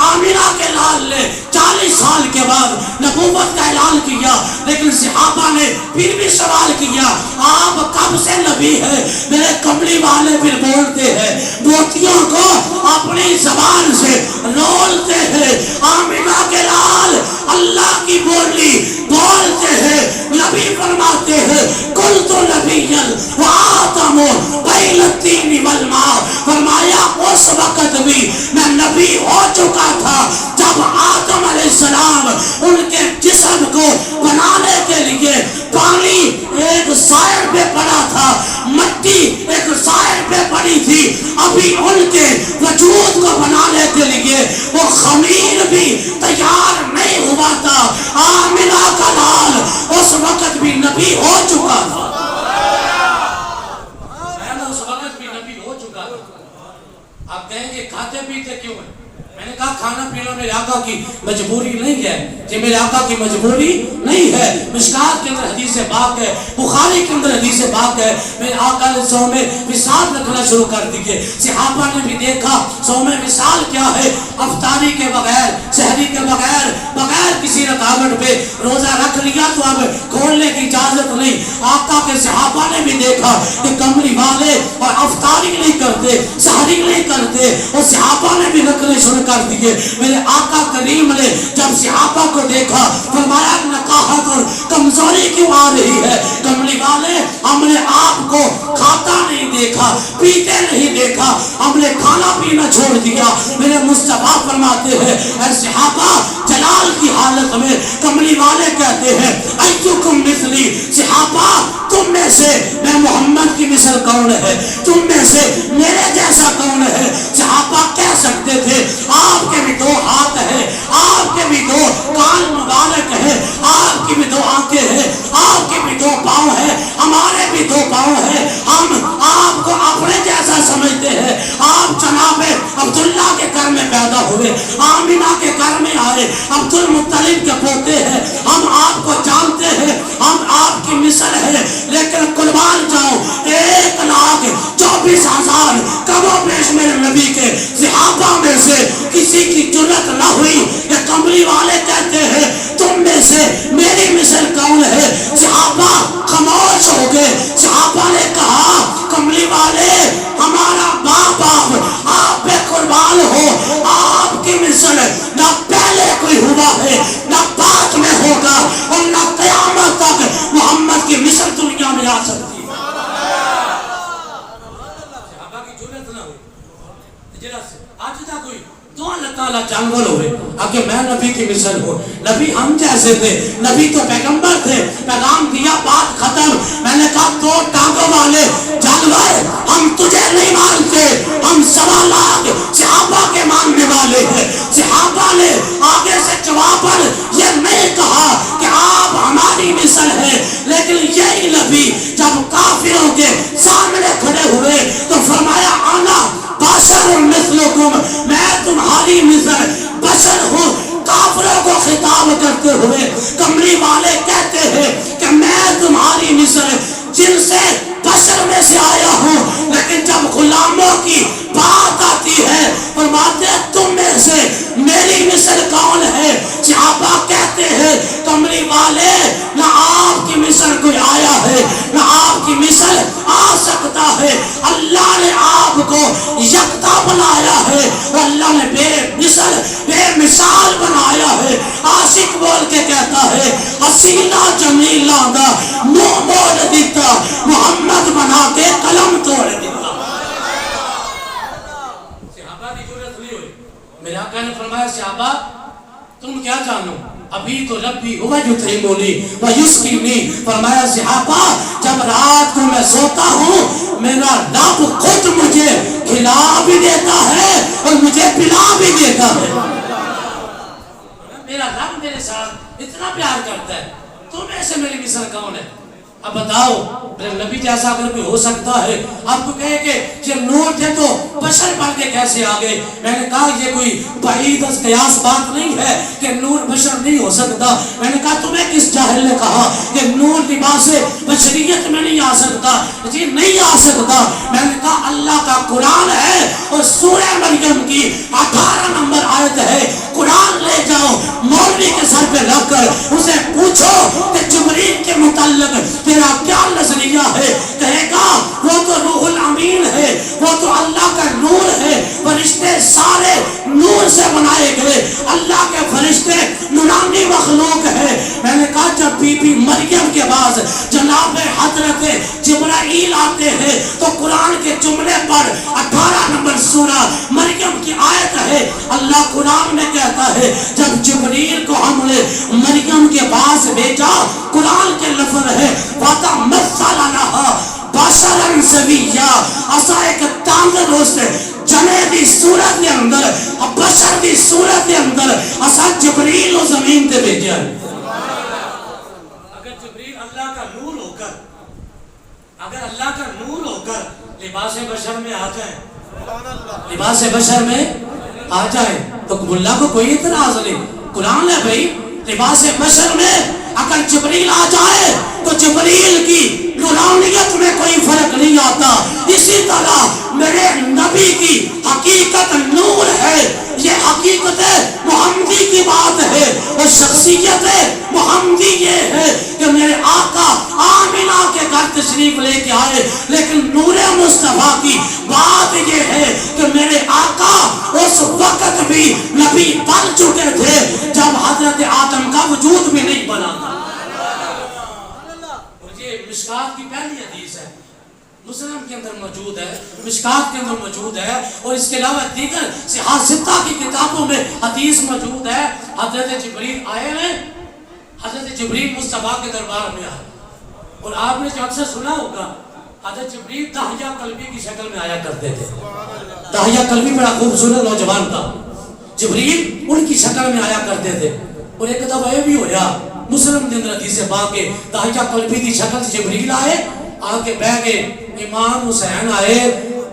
آمینہ کے لال نے 40 سال کے بعد نبوت کا اعلان کیا، لیکن صحابہ نے پھر بھی سوال کیا آپ کب سے نبی ہے؟ میرے کملی والے پھر بولتے ہیں، موتیوں کو اپنی زبان سے رولتے ہیں، آمینہ کے لال اللہ کی بولی بولتے ہیں، نبی فرماتے ہیں قلت نبیًا وآدم بین الطین والماء، فرمایا اس وقت بھی میں نبی ہو چکا تھا جب آدم علیہ السلام ان کے جسم کو بنانے کے لیے پانی ایک سائر پہ پڑا تھا، مٹی ایک سائر پہ پڑی تھی، ابھی ان کے وجود کو بنانے کے لیے وہ خمیر بھی تیار نہیں ہوا تھا۔ آمینہ کا لال اس وقت بھی نبی ہو چکا تھا۔ آپ کہیں گے کھاتے پیتے کیوں ہیں؟ میں نے کہا کھانا پینا میرے آقا کی مجبوری نہیں ہے، یہ میرے آقا کی مجبوری نہیں ہے۔ مشکات کے اندر حدیث پاک ہے، بخاری کے اندر حدیث پاک ہے، میرے آقا نے صوم وصال رکھنا شروع کر دیے۔ صحابہ نے بھی دیکھا صوم وصال کیا ہے، افطاری کے بغیر، سحری کے بغیر کسی رکاوٹ پہ روزہ رکھ لیا تو اب کھولنے کی اجازت نہیں۔ آقا کے صحابہ نے بھی دیکھا کہ کمری والے اور افطاری نہیں کرتے، سحری نہیں کرتے، اور صحابہ نے بھی رکھنے شروع کر دیے۔ میرے آقا کریم نے جب صحابہ کو دیکھا فرمایا نقاہت اور کمزوری کیوں آ رہی ہے؟ کملی والے ہم نے آپ کو کھاتا نہیں دیکھا، پیتے نہیں دیکھا، ہم نے کھانا پینا چھوڑ دیا۔ میرے مصطفیٰ فرماتے ہیں اے صحابہ جلال کی حالت میں کملی والے کہتے ہیں ایکم مثلی، صحابہ تم میں سے میں محمد کی مثل کون ہے؟ تم میں سے میرے جیسا کون ہے؟ صحابہ کہہ سکتے تھے آپ کے بھی دو ہاتھ ہیں، آپ کے بھی دو کان مبارک ہیں، آپ کی بھی دو آنکھیں ہیں، آپ کے بھی دو پاؤں ہیں، ہمارے بھی دو پاؤں ہیں، ہم آپ کو اپنے جیسا سمجھتے ہیں۔ آپ جناب عبداللہ کے گھر میں پیدا ہوئے، آمینہ کے گھر میں آئے، عبد المطلب کے پوتے ہیں، ہم آپ کو جانتے ہیں، ہم آپ کی مثل ہے، لیکن قربان جاؤ 1,24,000 کم و بیش میرے نبی کے صحابہ میں سے کسی کی جرات نہ ہوئی کہ کملی والے کہتے ہیں تم میں سے میری مثل کون ہے؟ صحابہ خاموش ہو گئے۔ صحابہ نے کہا کملی والے ہمارا باپ آپ پہ قربان ہو، آپ کی مثل نہ پہلے کوئی ہوا ہے نہ بعد میں ہوگا، اور نہ قیامت تک محمد کی مثل دنیا میں آ سکتی ہے۔ صحابہ کی جرات نہ ہوئی، آج تک ہوئی تو اللہ تعالیٰ جانور ہوئے کہ میں نبی کی مثل ہوں۔ نبی ہم جیسے تھے، نبی تو پیغمبر تھے، پیغام دیا بات ختم۔ میں نے کہا دو ٹانگوں والے جانور ہم تجھے نہیں مانتے، ہم 1.25 لاکھ صحابہ کے ماننے والے ہیں۔ صحابہ نے آگے سے جواب پر یہ نہیں کہا کہ آپ ہماری مثل ہیں، لیکن یہی نبی جب کافروں کے سامنے کھڑے ہوئے تو فرمایا آنا بشر مثلکم، میں تمہاری مثل بشر ہوں۔ کافروں کو خطاب کرتے ہوئے کملی والے کہتے ہیں کہ میں تمہاری مثل جن سے بشر میں سے آیا ہوں، لیکن جب غلاموں کی بات آتی ہے فرماتے ہیں تم میں سے میری مثل کون ہے؟ صحابہ کہتے ہیں کملی والے نہ آپ کی مثل کوئی آیا ہے نہ آپ کی مثل آ سکتا ہے۔ اللہ نے آپ کو یکتا بنایا ہے، اللہ نے بے مثل بے مثال بنایا ہے۔ عاشق بول کے کہتا ہے حسینہ جمیلہ دا منہ موڑ دیتا، محمد بنا کے قلم توڑ دیتا۔ صحابہ کی جرات نہیں ہوئی۔ میرے آقا نے فرمایا صحابہ تم کیا جانو، ابھی تو ربی ہوا یطعمنی ویسقینی، فرمایا صحابہ جب رات کو میں سوتا ہوں میرا رب خود مجھے کھلا بھی دیتا ہے اور مجھے پلا بھی دیتا ہے۔ میرا رب میرے ساتھ اتنا پیار کرتا ہے، تم ایسے میری مثل کون ہے؟ اب بتاؤ میرے نبی جیسا اگر کوئی ہو سکتا ہے، آپ کو کہے کہ یہ نور تھے تو بشر بن کے کیسے آگے؟ میں نے کہا یہ کوئی بعید از قیاس بات نہیں ہے کہ نور بشر نہیں ہو سکتا۔ میں نے کہا تمہیں کس جاہل نے کہا کہ نور لباس بشریت میں نہیں آ سکتا؟ جی نہیں آ سکتا۔ میں نے کہا اللہ کا قرآن ہے اور سورہ مریم کی 18 نمبر آیت ہے، قرآن لے جاؤ مولوی کے سر پہ رکھ کر اسے پوچھو کہ جبریل کے متعلق تیرا کیا نظریہ ہے؟ کہے گا وہ تو روح الامین ہے، وہ تو اللہ کا نور ہے، فرشتے سارے نور سے بنائے گئے، اللہ کے فرشتے نورانی مخلوق ہے۔ میں نے کہا جب بی بی مریم کے بعد جناب حضرت جبرائیل آتے ہیں تو قرآن کے جملے پر 18 نمبر سورہ مریم کی آیت ہے، اللہ قرآن میں کہتا ہے جب جبریل کو ہم نے مریم کے پاس بھیجا، قرآن کے لفظ ہے وَتَمَثَّلَ لَهَا بَشَرًا سَوِيًّا، اسا ایک تندرست جنے دی صورت کے اندر بشر دی صورت کے اندر اسا جبریل و زمین تے بھیجا۔ اگر جبریل اللہ کا نور ہو کر لباس بشر میں آ جائیں لباس بشر میں آ جائے تو ملا کو کوئی اعتراض نہیں، قرآن ہے بھائی، لباس بشر میں اگر جبریل آ جائے تو جبریل کی نورانیت میں کوئی فرق نہیں آتا. اسی طرح میرے نبی کی حقیقت نور ہے، یہ حقیقت محمدی کی بات ہے، اور شخصیت محمدی یہ ہے کہ میرے آقا آمینہ کے گھر تشریف لے کے آئے، لیکن نور مصطفیٰ کی بات یہ ہے کہ میرے آقا اس وقت بھی نبی بن چکے تھے جب حضرت آدم کا وجود بھی نہیں بنا تھا. یہ مشکات کی پہلی حدیث ہے، مسلم کے اندر موجود ہے، مشکات کے اندر موجود ہے، اور اس کے علاوہ دیگر صحاح ستہ کی کتابوں میں حدیث موجود ہے. حضرت جبریل آئے ہیں، حضرت جبریل مصطفیٰ کے دربار میں آئے، اور آپ نے جو اکثر سنا ہوگا حضرت جبریل داہیہ قلبی کی شکل میں آیا کرتے تھے. داہیہ قلبی بڑا خوبصورت نوجوان تھا، جبریل ان کی شکل میں آیا کرتے تھے. اور ایک دفعہ یہ بھی ہویا مسلم کے اندر حدیث پاک کے داہیہ قلبی کی شکل سے جبریل آئے، آ کے بہ گئے. امام حسین آئے،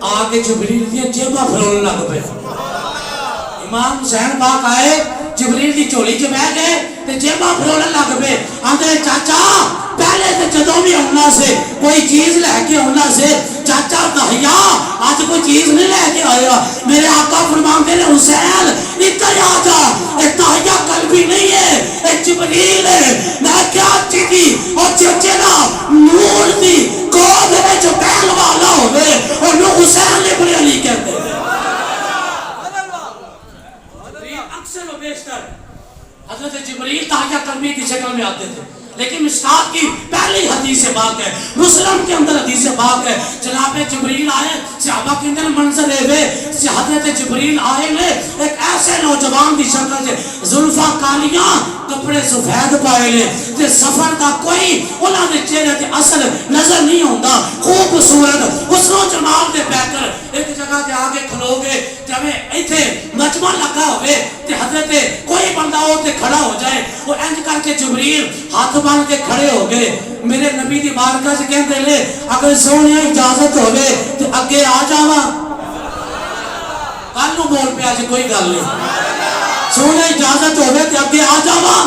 آ کے جبریل دیا جیبا پھرولنے لگ پہ. امام حسین پاک آئے، جبریل دی چولی چ بہ گئے تے جیبا پھرولنے لگ پہ. آندے چاچا پہلے تے جدوں بھی ہونا سے کوئی چیز لے کے ہونا سے چاچا داہیا آج کوئی چیز نہیں لے کے آیا. میرے آقا فرماتے ہیں حسین ادھر آ جا، ایک داہیا قلبی نہیں ہے، ایک جبریل ہے. میں کیا چیزی اور چچینا نور دی گود میں جو بیل والا ہوئے اور نو حسین ابن علی کہتے ہیں. اکثر و بیشتر حضرت جبریل داہیا قلبی کی شکل میں آتے تھے، لیکن مشکات کی پہلی حدیث پاک ہے، مسلم کے اندر حدیث پاک ہے. جناب جبریل آئے، صحابہ کے اندر منظر ہے، حضرت جبریل آئے لے ایک ایسے نوجوان کی شکل سے، زلفاں کالیاں، کپڑے سفید پائے لے تے سفر کا کوئی انہاں دے چہرے تے اثر نظر نہیں ہوندا. خوبصورت حسن و جمال دے بہ کر ایک جگہ تے آگے کھلو گے جب ایتھے مجمع لگا ہوئے تے حضرت کوئی بندہ ہو تے کھڑا ہو جائے، وہ انج کر کے جبریل ہاتھ بن کے کھڑے ہو گئے. میرے نبی دی بارگاہ سے کہندے لے اگر سونیا اجازت ہوئے تے اگے آ جاواں. کل نو بول پیا جی کوئی گل نہیں، سونے اجازت ہوئے تے اگے آ جاواں.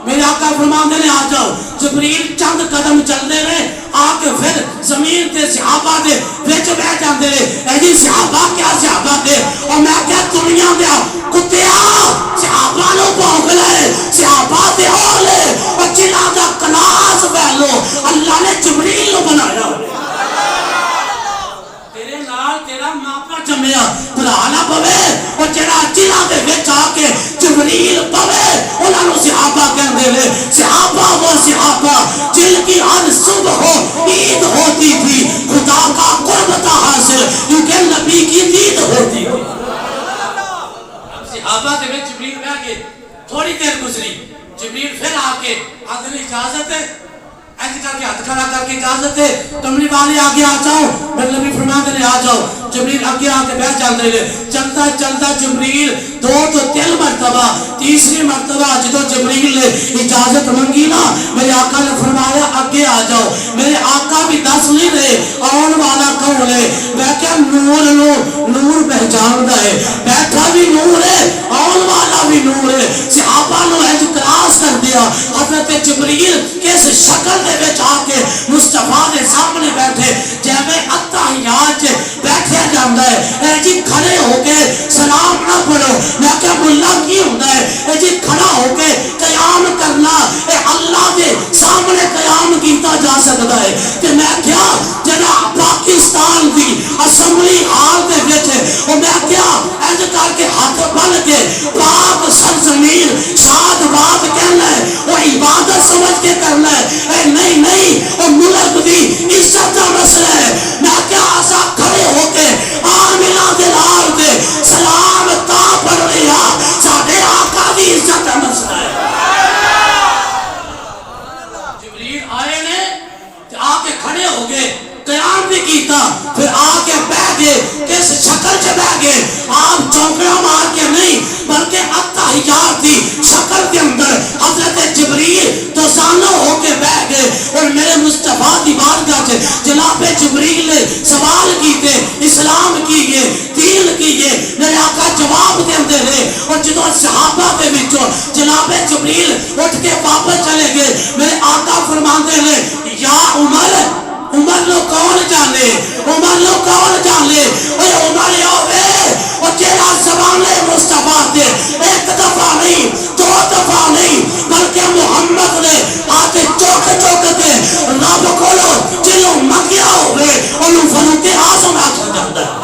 میرے آقا فرماندے نے آ جاؤ. جبریل چند قدم چلدے رہے، آ کے پھر زمین تے صحابہ دے وچ بیٹھ جاندے رہے. اے جی صحابہ کیا صحابہ دے، اور میں کیا دنیا دیا کتیا صحابہ نو بھونک لے، صحابہ دے ہو لے اور جنہاں دا کلاس پہلو اللہ نے جبریل نو بنایا. تیرے نال تیرا ماپا جمیا بھرا نہ پوے، اور جڑا جنہاں دے وچ آ کے جبریل پوے انہاں نو صحابہ کہندے نے. صحابہ وہ صحابہ جن کی ہر صبح عید ہوتی تھی، خدا کا قرب تھا حاصل کیونکہ نبی کی دید ہوتی تھی. صحابہ دے وچ جبریل بیٹھ کے تھوڑی دیر گزری، جبریل پھر آ کے آگے اجازت ہے، ایسے کر کے ہاتھ کھڑا کر کے اجازت ہے کملی والے آگے آ جاؤ. میرے نبی فرماتے ہیں آ جاؤ. جبریل آگے آ کے بیٹھ جاندے نے. چلتا چلتا جبریل دو تو تین مرتبہ، تیسری مرتبہ جدو جبریل نے اجازت منگی نا میرے آقا نے فرمایا آگے آ جاؤ. میرے آقا بھی دس نہیں رہے آن والا کون ہے. میں کیا نور نور پہچاندا ہے، بیٹھا بھی نور ہے آن والا بھی نور ہے. صحابہ نو اج کلاس کر دیا. حضرت جبریل کس شکل دے وچ آ کے مصطفیٰ دے سامنے بیٹھے جیویں اتحیات بیٹھے جاندا ہے. اے جی کھڑے ہو کے سلام نہ پڑھو. میں کیا ملا کی ہوندا ہے اے جی کھڑا ہو کے قیام کرنا، اے اللہ دے سامنے قیام کیتا جا سکتا ہے. کہ میں کیا جڑا پاکستان دی اسمبلی ہال دے وچ او میں کیا انج کر کے ہاتھ بن کے پاک سرزمین شاد باد کہنا ہے، وہ عبادت سمجھ کے کرنا ہے. اے نہیں نہیں وہ ملک دی عزت کا مسئلہ ہے. میں کیا آسا کھڑے ہو کے آمینہ دے نال دے سلام تا پڑھ لیا ساڈے آقا دی عزت کا مسئلہ ہے. جبریل آئے نے آ کے کھڑے ہو گئے. لیے میرے آقا جواب دیندے رہے. اور جدو صحابہ دے وچوں جناب جبریل اٹھ کے واپس چلے گئے, میرے آقا فرماندے نے یا عمر, عمر لو کون جانے, عمر لو کون جانے, اے عمر آوے اور جیڑا زبان مصطفیٰ دے ایک دفعہ نہیں دو دفعہ نہیں بلکہ محمد نے آتے چوک چوک دے رب کولو جنوں منگیا ہوئے انہوں فروغ اعظم آکھا جاتا ہے.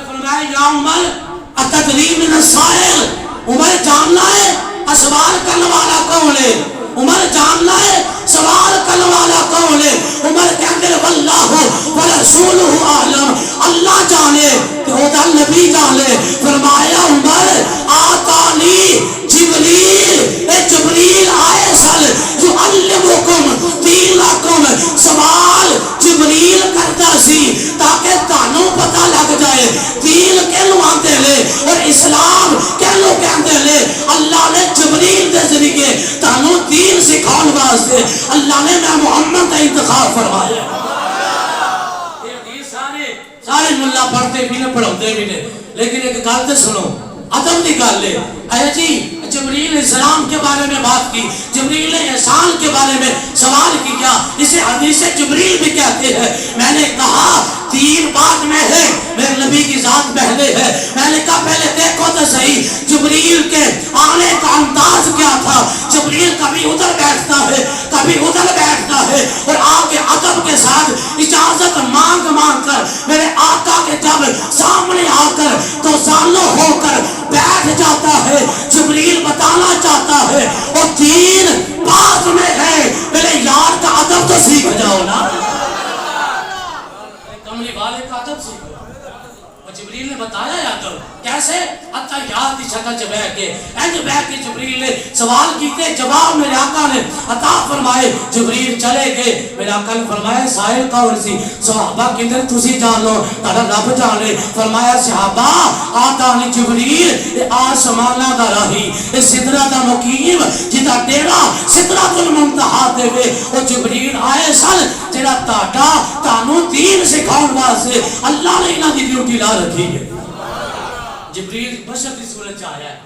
فرمائے یا عمر اتدری من السائل, عمر جاننا ہے سوال کرنے والا کون ہے, عمر جاننا ہے سوال کرنے والا کون ہے. عمر کہتے ہیں واللہ ورسولہ اعلم, اللہ جانے کہ وہ دا نبی جانے. فرمایا عمر آتانی جبریل, اے جبریل آئے سل جو علمکم دینکم, سوال جبریل کرتا سی تاکہ تانوں پتہ لگ جائے دین کہنوں آتے لے اور اسلام کہنوں کہتے لے. اللہ نے جبریل دے ذریعے تانوں دین سکھاؤن واسطے اللہ نے میں محمد کا انتخاب فرمایا. سارے ملا پڑھتے بھی نے پڑھوتے بھی نے, لیکن ایک گل تے سنو ادب دی گل ہے. اے جی جبریل علیہ السلام کے بارے میں بات کی, جبریل نے احسان کے بارے میں سوال کیا, اسے حدیث جبریل بھی کہتے ہیں. میں نے کہا تین بات میں ہے, میرے نبی کی ذات پہلے ہے. میں نے کہا پہلے دیکھو تو صحیح جبریل کے آنے کا انداز کیا تھا. جبریل کبھی ادھر بیٹھتا ہے کبھی ادھر بیٹھتا ہے اور آپ کے ادب کے ساتھ اجازت مانگ مانگ کر میرے آقا کے جب سامنے آ کر تو سالوں ہو کر بیٹھ جاتا ہے. جبریل بتانا چاہتا ہے اور دین پاس میں ہے, میرے یار کا ادب تو سیکھ جاؤ نا, کملی والے کا ادب سیکھ. جبریل نے بتایا یا تو کیسے حتی یاد کی شکل سے بیٹھ کے اینج بیٹھ کے جبریل نے سوال کیتے, جواب میرے آقا نے عطا فرمائے. جبریل چلے گئے, میرے آقا نے فرمایا سائل کون سی, صحابہ کدھر تسی جان لو تہاڈا رب جانے. فرمایا صحابہ آتانی جبریل آسمانہ دا راہی سدرہ دا مقیم جدا ڈیرا سدرۃ المنتہا دے وے او جبریل آئے سن جڑا تہاڈا تانوں دین سکھاؤن واسطے اللہ نے انہاں دی ڈیوٹی لا رکھی ہے. جبریل بشر کی صورت آیا ہے,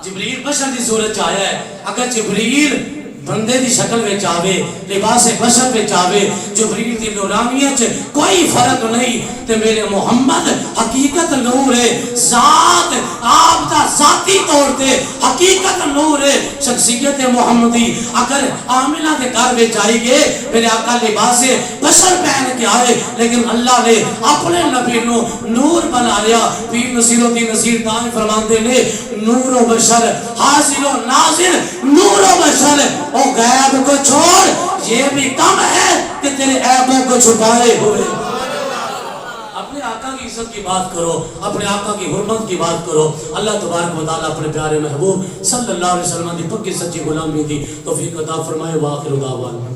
جبریل بشر کی صورت آیا ہے. اگر جبریل بندے دی شکل میں چاہے لباس بشر میں چاہے جبریل دی نورانیت کوئی فرق نہیں. تے میرے محمد حقیقت نور ہے, ذات آپ دا ذاتی طور تے حقیقت نور ہے. شخصیت محمدی اگر آمنہ دے گھر میں جائے گے میرے آقا لباس بشر پہن کے آئے, لیکن اللہ نے اپنے نبی نو نور بنا لیا. پیر نصیر الدین نصیر دائیں فرماندے نے نور و بشر حاصل و ناظر, نور و بشر او غیب کو چھوڑ یہ بھی کم ہے کہ تیرے عیبوں کو چھپائے ہوئے. اپنے آقا کی عزت کی بات کرو, اپنے آقا کی حرمت کی بات کرو. اللہ تبارک و تعالیٰ اپنے پیارے محبوب صلی اللہ علیہ وسلم دی پکی سچی غلامی دی توفیق عطا فرمائے. واخر دعوانا